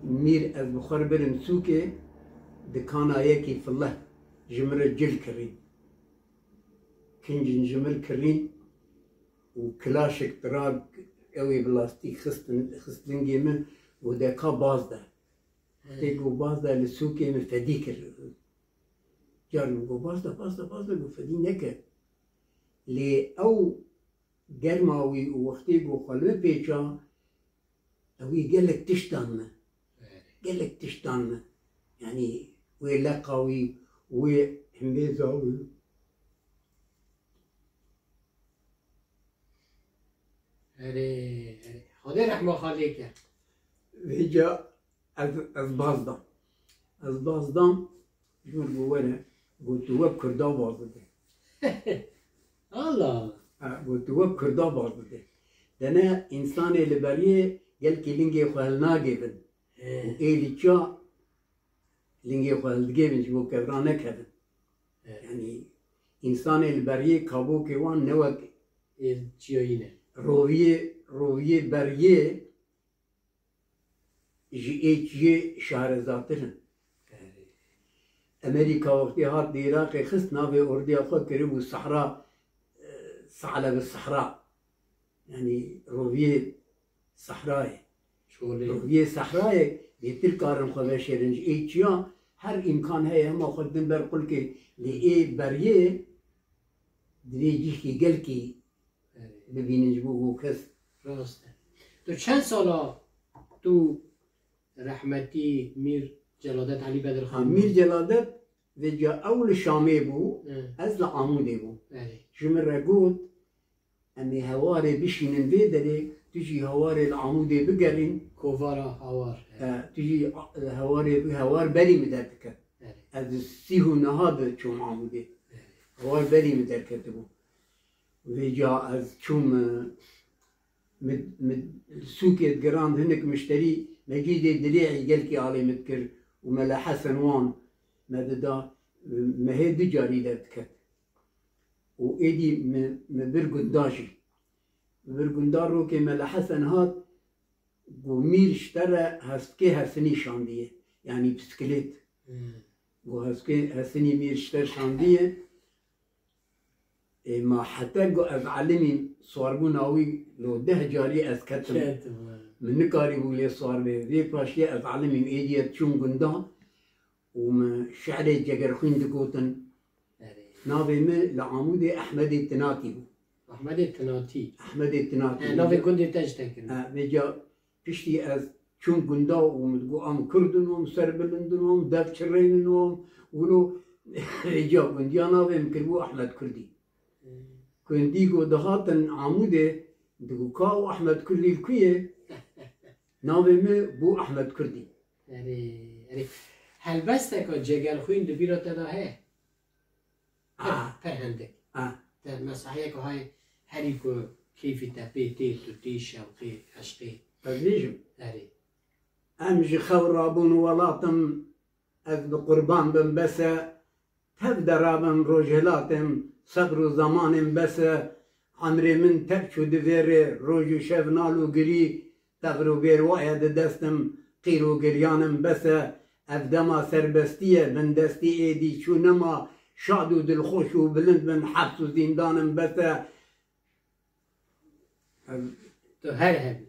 میر از بخار برم سوکه دکانا یکی فله جمره جل کرین کنجن جمر کرین و کلاشک تراغ اوی بلاستیک خستنگی من و دکا باز ده تیگو باز ده لسوکه من فدی کر جارم گو باز ده گو فدی نکر لی او گرماوی و وقتی گو خلوه پیچا اوی گلک تشتان نه يعني وي لقوي وي همبيزاوي اره خدا رحمه خالی کرد ويجا از بازدان جمر بوله قلت وب كردا بازده الله قلت وب كردا بازده دنا انسان اللي بريه قال كي لينجي خالنا جيبن ايلي تشا لینگی خالد گیبنش بو کبرانه کردن یعنی انسان البریه کابو که وان نوک چیایینه رویه بریه جی ایچیه شهرزادترن امریکا وقتی هات دی عراق خست ناوی اردی خود کرد بو صحرا ثعلب الصحراء يعني رویه صحرای رویه صحرای بیتر کارم خواه شیرنج ایچیا هر امکان هست اما خودم برقل که لی بریه دریجی که گل کی ببیننج بو کس راسته تو چند سالا تو رحمتی میر جلادت علی بدرخان میر جلادت و جا اول شامه بو از لعاموده بو جمر رگود امی هواره بشینن بیدره تجي هواري العمودي بقرين كوفارا تجي هوار بري مدركة هذا السيهو نهاد شوم عمودي هوار بري مدركة بو ويجا از شوم السوكي جراند هناك مشتري مجيد الدليعي قالكي علي مذكر وملا حسن وان مددا ما هي دجاري دكت وايدي مبرقن داشي برگندار رو که ملا حسن هات گو میر اشتره هسکه حسنی شاندیه یعنی بسکلیت گو هسکه حسنی میر اشتر شاندیه ما حتی گو از علمی سواربون آوی لو 10 جاری از کتم من نکاری بولی سوار به وی پاشیه از علمی ایدیت چون گندان و شعر جگرخوین دکوتن ناوی من لعامود احمد التناتی بود احمد التناتی ناوی گندی تاج تکن بيجا بشتي از چون گندا ومتقو ام كردنهم سربلندنهم دف شرينهم ولو بيجا گنديا ناوي مكربو احمد كردي كندي قو دهاتن عموده دقو كاو احمد كردي الكويه ناوي مي بو احمد كردي يعني هل بس تكو جگر خوين دبيرو تدا هي فهمتك در مساحية كو هاي هريكو كيفي تابيتي تتي شوقي عشقي فبيجم هري امجي خورابون ولاتم از بقربان بن بسا تبدا رابن روجلاتم صبر زمانم بسا عمري من تبشو دفيري روجو شفنالو قري تغرو بير واحد دستم قيرو قريانم بسا افدما سربستيه من دستي ايدي شو نما شادو دلخوش و بلند من حبس و زندانم بسا تو هر هبی